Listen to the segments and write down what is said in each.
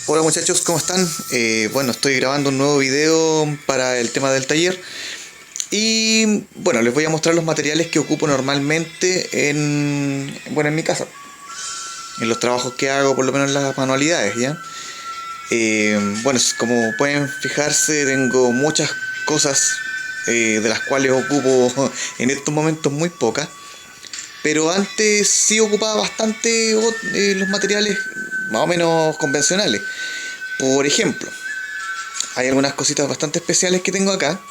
Hola muchachos, ¿cómo están? Bueno, estoy grabando un nuevo video para el tema del taller y bueno, les voy a mostrar los materiales que ocupo normalmente en mi casa, en los trabajos que hago, por lo menos en las manualidades, ¿ya? Bueno, como pueden fijarse, tengo muchas cosas de las cuales ocupo en estos momentos muy pocas, pero antes sí ocupaba bastante los materiales más o menos convencionales. Por ejemplo, hay algunas cositas bastante especiales que tengo acá,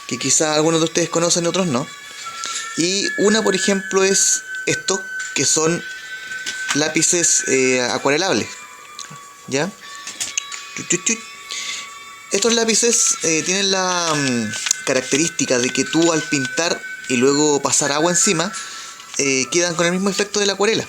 que quizás algunos de ustedes conocen y otros no. Y una, por ejemplo, es esto, que son lápices acuarelables. ¿Ya? Estos lápices tienen la característica de que tú al pintar y luego pasar agua encima, quedan con el mismo efecto de la acuarela.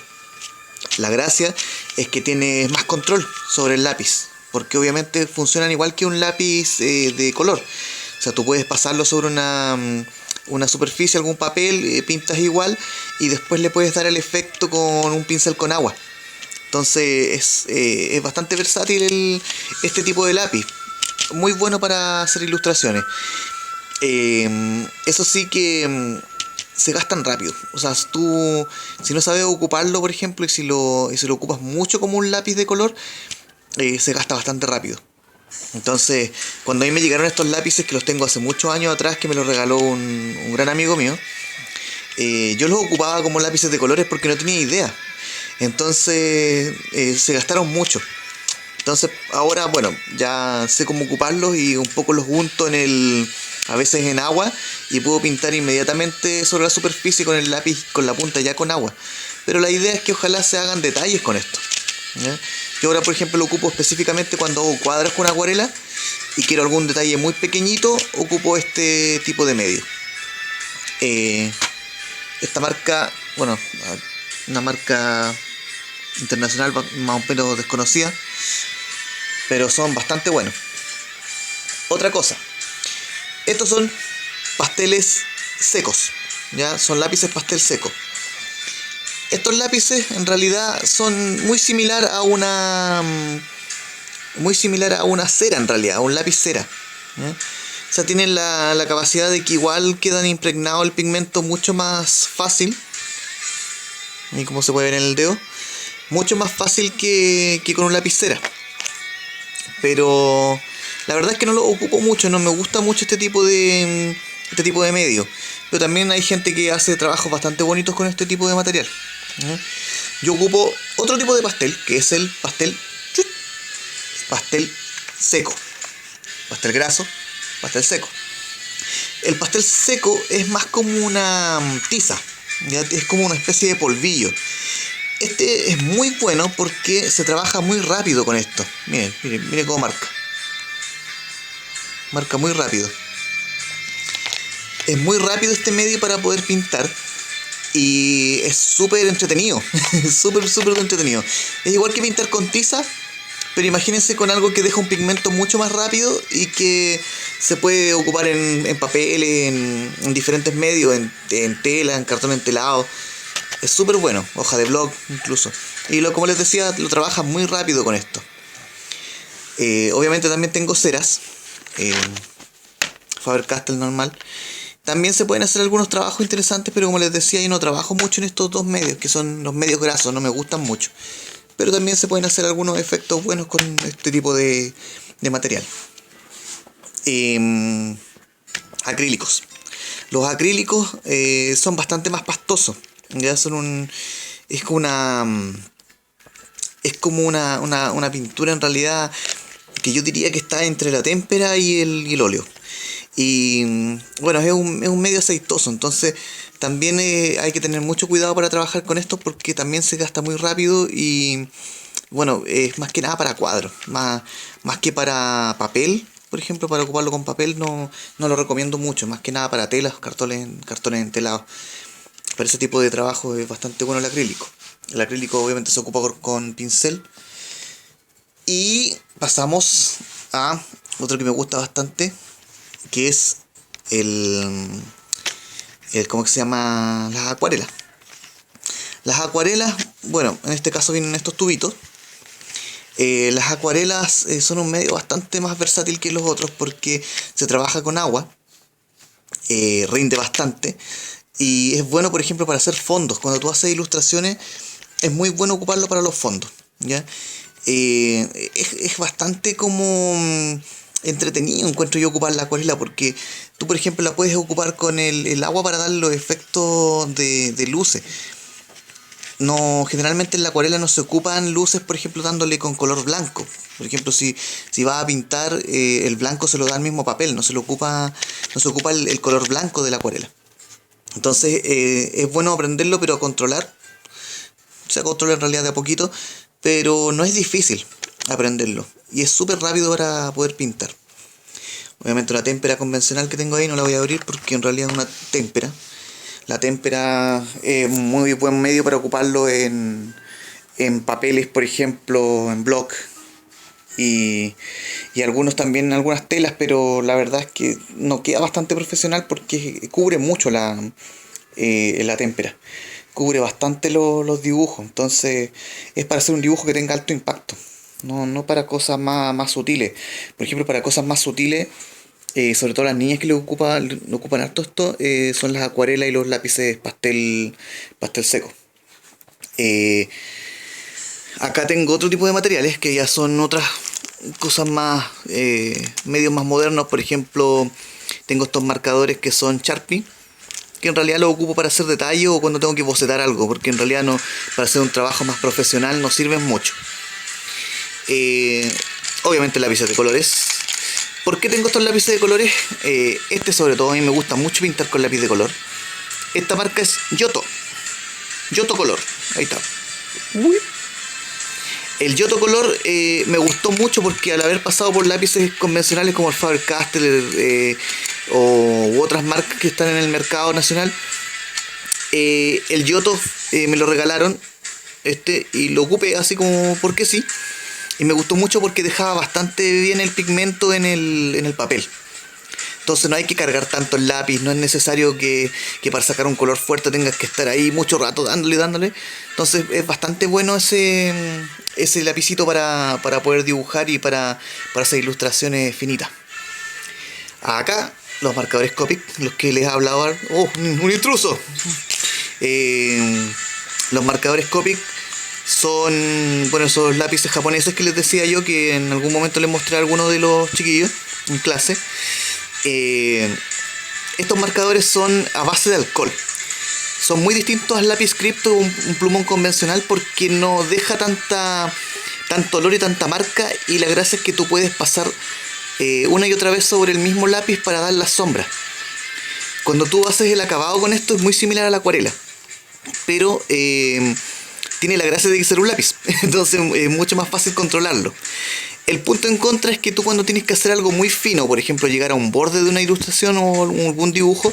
La gracia es que tienes más control sobre el lápiz, porque obviamente funcionan igual que un lápiz de color. O sea, tú puedes pasarlo sobre una superficie, algún papel, pintas igual y después le puedes dar el efecto con un pincel con agua. Entonces es bastante versátil este tipo de lápiz. Muy bueno para hacer ilustraciones. Eso sí que se gastan rápido. O sea, tú, si no sabes ocuparlo, por ejemplo, y si lo ocupas mucho como un lápiz de color, se gasta bastante rápido. Entonces, cuando a mí me llegaron estos lápices, que los tengo hace muchos años atrás, que me los regaló un gran amigo mío, yo los ocupaba como lápices de colores porque no tenía idea. Entonces, se gastaron mucho. Entonces, ahora, bueno, ya sé cómo ocuparlos y un poco los unto a veces en agua, y puedo pintar inmediatamente sobre la superficie con el lápiz, con la punta ya con agua. Pero la idea es que ojalá se hagan detalles con esto, ¿ya? Yo ahora, por ejemplo, lo ocupo específicamente cuando hago cuadros con acuarela y quiero algún detalle muy pequeñito, ocupo este tipo de medio. Eh, Esta marca, bueno, una marca internacional más o menos desconocida, pero son bastante buenos. Otra cosa, estos son pasteles secos, ya son lápices pastel seco. Estos lápices en realidad son muy similar a una cera, en realidad, a un lápiz cera, ¿ya? O sea, tienen la capacidad de que igual quedan impregnado el pigmento mucho más fácil, y como se puede ver en el dedo, mucho más fácil que con un lapicera. Pero la verdad es que no lo ocupo mucho, no me gusta mucho este tipo de medio. Pero también hay gente que hace trabajos bastante bonitos con este tipo de material, ¿eh? Yo ocupo otro tipo de pastel, que es el pastel seco, pastel graso, pastel seco. El pastel seco es más como una tiza, ¿ya? Es como una especie de polvillo. Este es muy bueno porque se trabaja muy rápido con esto. Miren, miren, miren cómo marca. Marca muy rápido. Es muy rápido este medio para poder pintar. Y es súper entretenido. Súper entretenido. Es igual que pintar con tiza, pero imagínense con algo que deja un pigmento mucho más rápido y que se puede ocupar en papel, en diferentes medios, en tela, en cartón entelado. Es súper bueno, hoja de blog incluso. Y como les decía, lo trabaja muy rápido con esto. Obviamente también tengo ceras, eh, Faber-Castell normal. También se pueden hacer algunos trabajos interesantes, pero como les decía, yo no trabajo mucho en estos dos medios, que son los medios grasos, no me gustan mucho. Pero también se pueden hacer algunos efectos buenos con este tipo de material. Acrílicos. Los acrílicos son bastante más pastosos. Ya son es como una pintura en realidad, que yo diría que está entre la témpera y el óleo. Y bueno, es un medio aceitoso, entonces también hay que tener mucho cuidado para trabajar con esto, porque también se gasta muy rápido y bueno, es más que nada para cuadros, más que para papel. Por ejemplo, para ocuparlo con papel no lo recomiendo mucho, más que nada para telas, cartones entelados. Para ese tipo de trabajo es bastante bueno el acrílico. El acrílico obviamente se ocupa con pincel. Y pasamos a otro que me gusta bastante, que es ¿cómo que se llama? Las acuarelas. Las acuarelas, bueno, en este caso vienen estos tubitos. Las acuarelas son un medio bastante más versátil que los otros porque se trabaja con agua, rinde bastante y es bueno, por ejemplo, para hacer fondos. Cuando tú haces ilustraciones es muy bueno ocuparlo para los fondos, ¿ya? Es bastante como entretenido, encuentro yo, ocupar la acuarela porque tú, por ejemplo, la puedes ocupar con el agua para dar los efectos de luces. No, generalmente en la acuarela no se ocupan luces, por ejemplo, dándole con color blanco. Por ejemplo, si vas a pintar, el blanco se lo da al mismo papel, no se ocupa el color blanco de la acuarela. Entonces, es bueno aprenderlo, pero a controlar. Se controla en realidad de a poquito, pero no es difícil aprenderlo. Y es súper rápido para poder pintar. Obviamente una témpera convencional que tengo ahí no la voy a abrir porque en realidad es una témpera. La témpera es muy buen medio para ocuparlo en papeles, por ejemplo, en bloc y algunos también en algunas telas, pero la verdad es que no queda bastante profesional porque cubre mucho la témpera. Cubre bastante los dibujos, entonces es para hacer un dibujo que tenga alto impacto, no para cosas más sutiles. Por ejemplo, para cosas más sutiles, sobre todo las niñas que le ocupan harto esto, son las acuarelas y los lápices pastel seco. Eh, Acá tengo otro tipo de materiales que ya son otras cosas más, medios más modernos. Por ejemplo, tengo estos marcadores que son Sharpie, que en realidad los ocupo para hacer detalle o cuando tengo que bocetar algo, porque en realidad no, para hacer un trabajo más profesional no sirven mucho. Obviamente lápices de colores. ¿Por qué tengo estos lápices de colores? Este sobre todo a mí me gusta mucho pintar con lápiz de color. Esta marca es Yoto Color. Ahí está. Uy. El Yoto Color me gustó mucho porque al haber pasado por lápices convencionales como el Faber-Castell u otras marcas que están en el mercado nacional, el Yoto me lo regalaron y lo ocupé así como porque sí. Y me gustó mucho porque dejaba bastante bien el pigmento en el papel. Entonces no hay que cargar tanto el lápiz, no es necesario que para sacar un color fuerte tengas que estar ahí mucho rato dándole. Entonces es bastante bueno ese lapicito para poder dibujar y para hacer ilustraciones finitas. Acá los marcadores Copic, los que les he hablado. ¡Oh, un intruso! Los marcadores Copic son, bueno, esos lápices japoneses que les decía yo, que en algún momento les mostré a algunos de los chiquillos en clase. Estos marcadores son a base de alcohol. Son muy distintos al lápiz Crypto, un plumón convencional, porque no deja tanto olor y tanta marca, y la gracia es que tú puedes pasar una y otra vez sobre el mismo lápiz para dar las sombras. Cuando tú haces el acabado con esto es muy similar a la acuarela, pero tiene la gracia de ser un lápiz, entonces es mucho más fácil controlarlo. El punto en contra es que tú, cuando tienes que hacer algo muy fino, por ejemplo llegar a un borde de una ilustración o algún dibujo,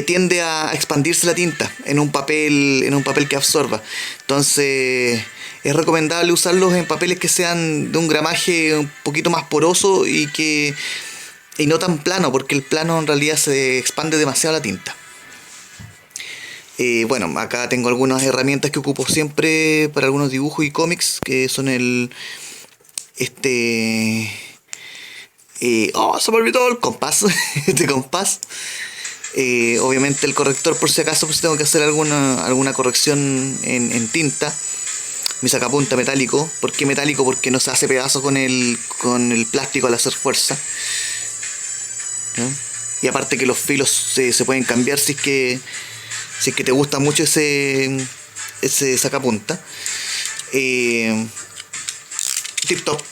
tiende a expandirse la tinta en un papel que absorba. Entonces es recomendable usarlos en papeles que sean de un gramaje un poquito más poroso y no tan plano, porque el plano en realidad se expande demasiado la tinta. Bueno, acá tengo algunas herramientas que ocupo siempre para algunos dibujos y cómics, que son se me olvidó el compás. Este compás. Obviamente el corrector, por si acaso, pues tengo que hacer alguna corrección en tinta. Mi sacapunta metálico. ¿Por qué metálico? Porque no se hace pedazo con el plástico al hacer fuerza, ¿no? Y aparte que los filos se pueden cambiar si es que te gusta mucho ese sacapunta. Tip top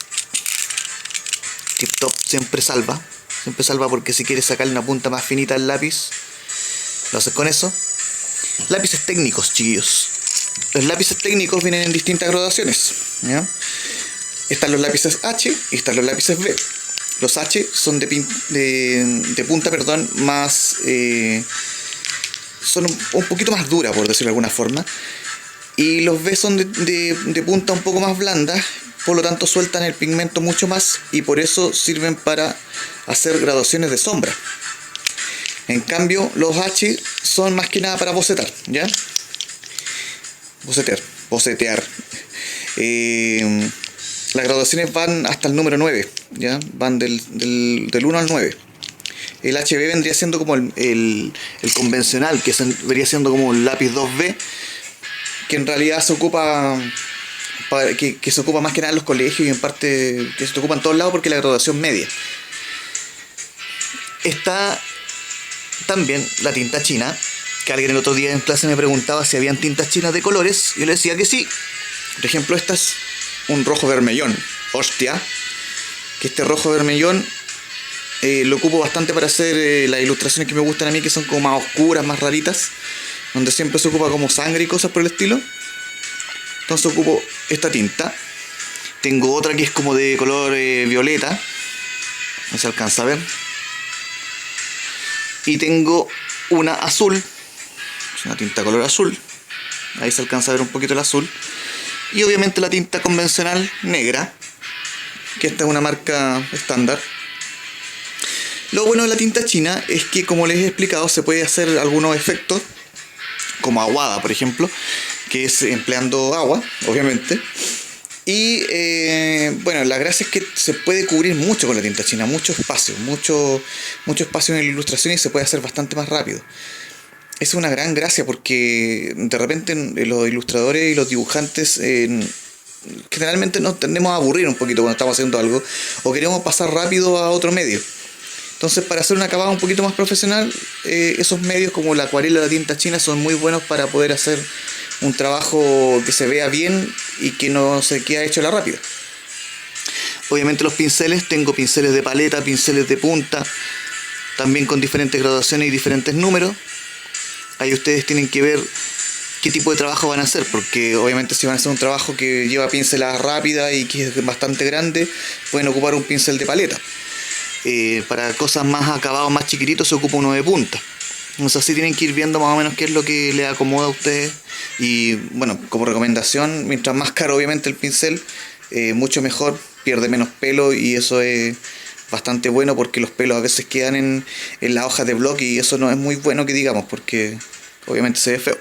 siempre salva porque si quieres sacarle una punta más finita al lápiz, lo haces con eso. Lápices técnicos, chiquillos. Los lápices técnicos vienen en distintas graduaciones, ¿ya? Están los lápices H y están los lápices B. Los H son de punta, más son un poquito más duras, por decirlo de alguna forma, y los B son de punta un poco más blanda, por lo tanto sueltan el pigmento mucho más y por eso sirven para hacer graduaciones de sombra. En cambio los H son más que nada para bocetar, ¿ya? Bocetear. las graduaciones van hasta el número 9, ¿ya? Van del 1 al 9. El HB vendría siendo como el convencional, que vendría siendo como el lápiz 2B, que en realidad se ocupa que se ocupa más que nada en los colegios y en parte que se ocupa en todos lados porque es la graduación media. Está también la tinta china, que alguien el otro día en clase me preguntaba si habían tintas chinas de colores, y yo le decía que sí. Por ejemplo, esta es un rojo vermellón. Hostia, que este rojo vermellón lo ocupo bastante para hacer las ilustraciones que me gustan a mí, que son como más oscuras, más raritas, donde siempre se ocupa como sangre y cosas por el estilo. Entonces ocupo esta tinta. Tengo otra que es como de color violeta, no se alcanza a ver. Y tengo una azul, es una tinta color azul, ahí se alcanza a ver un poquito el azul. Y obviamente la tinta convencional negra, que esta es una marca estándar. Lo bueno de la tinta china es que, como les he explicado, se puede hacer algunos efectos, como aguada, por ejemplo, que es empleando agua, obviamente. Y bueno, la gracia es que se puede cubrir mucho con la tinta china, mucho espacio en la ilustración, y se puede hacer bastante más rápido. Esa es una gran gracia, porque de repente los ilustradores y los dibujantes generalmente nos tendemos a aburrir un poquito cuando estamos haciendo algo, o queremos pasar rápido a otro medio. Entonces, para hacer un acabado un poquito más profesional, esos medios como la acuarela o la tinta china son muy buenos para poder hacer un trabajo que se vea bien y que no se quede hecho a la rápida. Obviamente los pinceles, tengo pinceles de paleta, pinceles de punta, también con diferentes graduaciones y diferentes números. Ahí ustedes tienen que ver qué tipo de trabajo van a hacer, porque obviamente si van a hacer un trabajo que lleva pinceladas rápidas y que es bastante grande, pueden ocupar un pincel de paleta. Para cosas más acabados, más chiquititos, se ocupa uno de punta. Entonces así tienen que ir viendo más o menos qué es lo que les acomoda a ustedes. Y bueno, como recomendación, mientras más caro obviamente el pincel, mucho mejor, pierde menos pelo, y eso es bastante bueno, porque los pelos a veces quedan en las hojas de bloque, y eso no es muy bueno que digamos, porque obviamente se ve feo.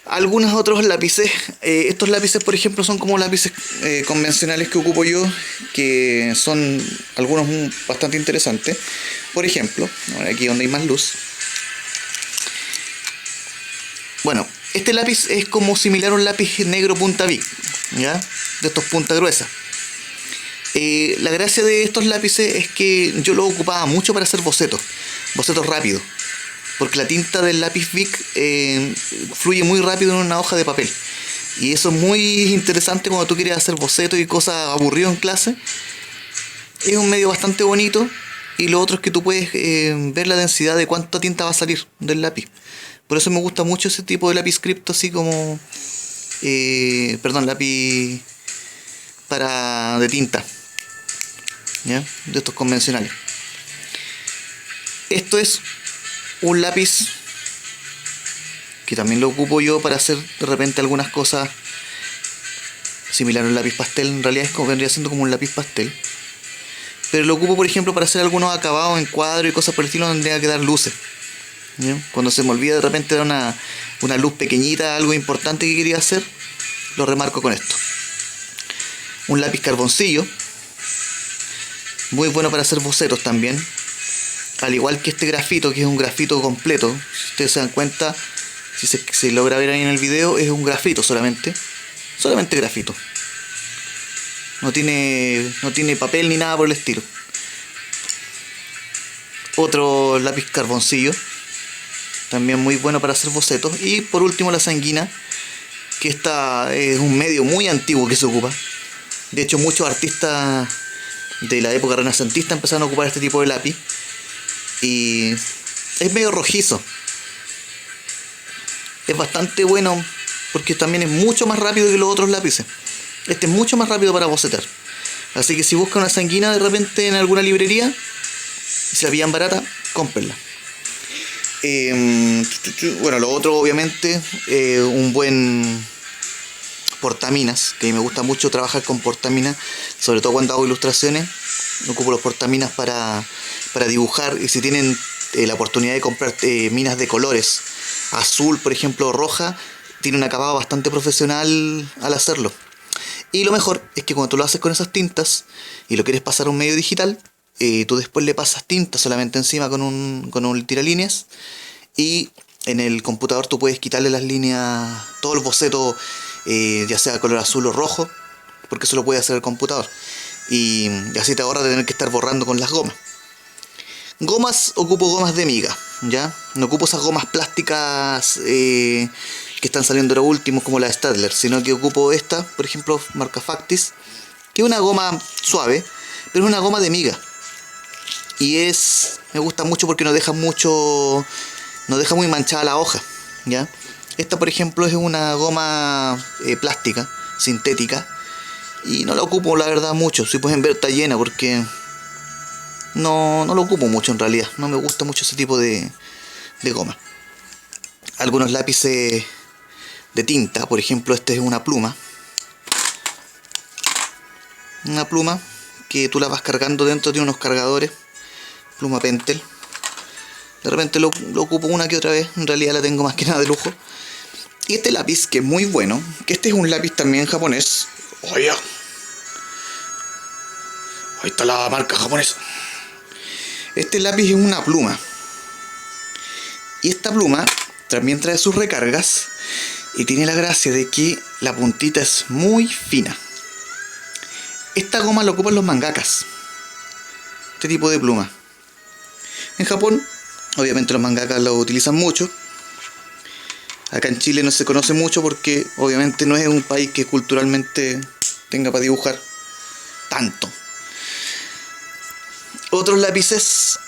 Algunos otros lápices, estos lápices por ejemplo son como lápices convencionales que ocupo yo, que son algunos bastante interesantes. Por ejemplo, aquí donde hay más luz. Bueno, este lápiz es como similar a un lápiz negro punta Bic, ¿ya? De estos punta gruesa. La gracia de estos lápices es que yo los ocupaba mucho para hacer bocetos rápidos, porque la tinta del lápiz Bic fluye muy rápido en una hoja de papel, y eso es muy interesante cuando tú quieres hacer bocetos y cosas aburridas en clase. Es un medio bastante bonito, y lo otro es que tú puedes ver la densidad de cuánta tinta va a salir del lápiz. Por eso me gusta mucho ese tipo de lápiz cripto, así como lápiz de tinta, ¿ya? De estos convencionales. Esto es un lápiz que también lo ocupo yo para hacer de repente algunas cosas similar a un lápiz pastel. En realidad vendría siendo como un lápiz pastel, pero lo ocupo por ejemplo para hacer algunos acabados en cuadro y cosas por el estilo, donde tenga que dar luces, ¿ya? Cuando se me olvida de repente dar una luz pequeñita, algo importante que quería hacer, lo remarco con esto. Un lápiz carboncillo, muy bueno para hacer bocetos también, al igual que este grafito, que es un grafito completo. Si ustedes se dan cuenta, si se logra ver ahí en el video, es un grafito solamente grafito. No tiene papel ni nada por el estilo. Otro lápiz carboncillo, también muy bueno para hacer bocetos. Y por último la sanguina, que esta es un medio muy antiguo que se ocupa. De hecho, muchos artistas de la época renacentista empezaron a ocupar este tipo de lápiz, y es medio rojizo. Es bastante bueno porque también es mucho más rápido que los otros lápices. Este es mucho más rápido para bocetar. Así que si buscan una sanguina de repente en alguna librería, si la pillan barata, cómprenla. Bueno, lo otro obviamente, un buen portaminas, que me gusta mucho trabajar con portaminas, sobre todo cuando hago ilustraciones. Ocupo los portaminas para dibujar, y si tienen la oportunidad de comprar minas de colores, azul por ejemplo o roja, tiene un acabado bastante profesional al hacerlo. Y lo mejor es que cuando tú lo haces con esas tintas y lo quieres pasar a un medio digital, tú después le pasas tinta solamente encima con un tiralíneas, y en el computador tú puedes quitarle las líneas, todo el boceto, ya sea color azul o rojo, porque eso lo puede hacer el computador. Y así te ahorras de tener que estar borrando con las gomas. Gomas, ocupo gomas de miga, ¿ya? No ocupo esas gomas plásticas que están saliendo ahora últimos como la de Stadler, sino que ocupo esta, por ejemplo, marca Factis, que es una goma suave, pero es una goma de miga. Y me gusta mucho porque no deja muy manchada la hoja, ¿ya? Esta, por ejemplo, es una goma plástica, sintética, y no la ocupo, la verdad, mucho. Si pueden ver, está llena porque no lo ocupo mucho en realidad. No me gusta mucho ese tipo de goma. Algunos lápices de tinta, por ejemplo, este es una pluma. Una pluma que tú la vas cargando dentro de unos cargadores. Pluma Pentel. De repente lo ocupo una que otra vez. En realidad la tengo más que nada de lujo. Y este lápiz, que es muy bueno, que este es un lápiz también japonés. Oye, ahí está la marca japonesa. Este lápiz es una pluma. Y esta pluma también trae sus recargas. Y tiene la gracia de que la puntita es muy fina. Esta goma la ocupan los mangakas. Este tipo de pluma. En Japón, obviamente los mangakas lo utilizan mucho. Acá en Chile no se conoce mucho porque obviamente no es un país que culturalmente tenga para dibujar tanto. Otros lápices,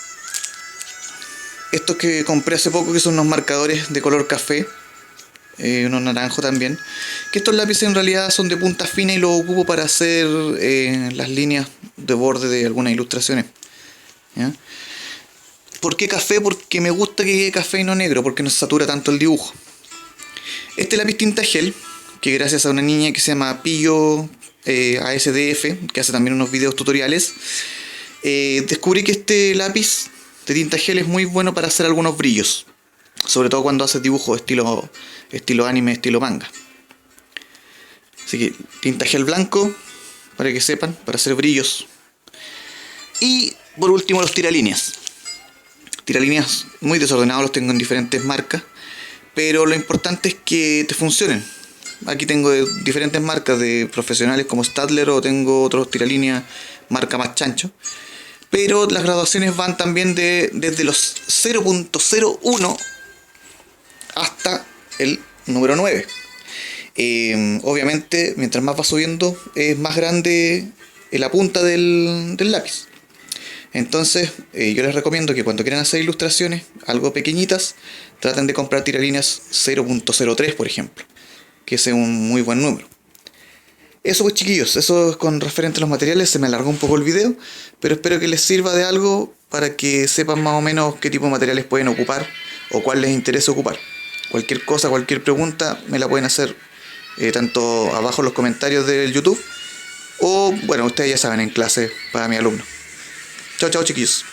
estos que compré hace poco, que son unos marcadores de color café, unos naranjo también, que estos lápices en realidad son de punta fina y los ocupo para hacer las líneas de borde de algunas ilustraciones, ¿ya? ¿Por qué café? Porque me gusta que quede café y no negro, porque no se satura tanto el dibujo. Este lápiz tinta gel, que gracias a una niña que se llama Pillo ASDF, que hace también unos videos tutoriales, descubrí que este lápiz de tinta gel es muy bueno para hacer algunos brillos, sobre todo cuando haces dibujos estilo anime, estilo manga. Así que tinta gel blanco, para que sepan, para hacer brillos. Y por último los tiralíneas. Tiralíneas muy desordenados, los tengo en diferentes marcas, pero lo importante es que te funcionen. Aquí tengo diferentes marcas de profesionales como Stadler, o tengo otros tiralíneas marca más chancho. Pero las graduaciones van también desde los 0.01 hasta el número 9. Obviamente, mientras más va subiendo, es más grande la punta del lápiz. Entonces, yo les recomiendo que cuando quieran hacer ilustraciones algo pequeñitas, traten de comprar tiralíneas 0.03, por ejemplo, que ese es un muy buen número. Eso pues, chiquillos, eso es con referente a los materiales. Se me alargó un poco el video, pero espero que les sirva de algo para que sepan más o menos qué tipo de materiales pueden ocupar o cuál les interesa ocupar. Cualquier cosa, cualquier pregunta me la pueden hacer tanto abajo en los comentarios del YouTube, o bueno, ustedes ya saben, en clase para mi alumno. Chao, chao, chiquillos.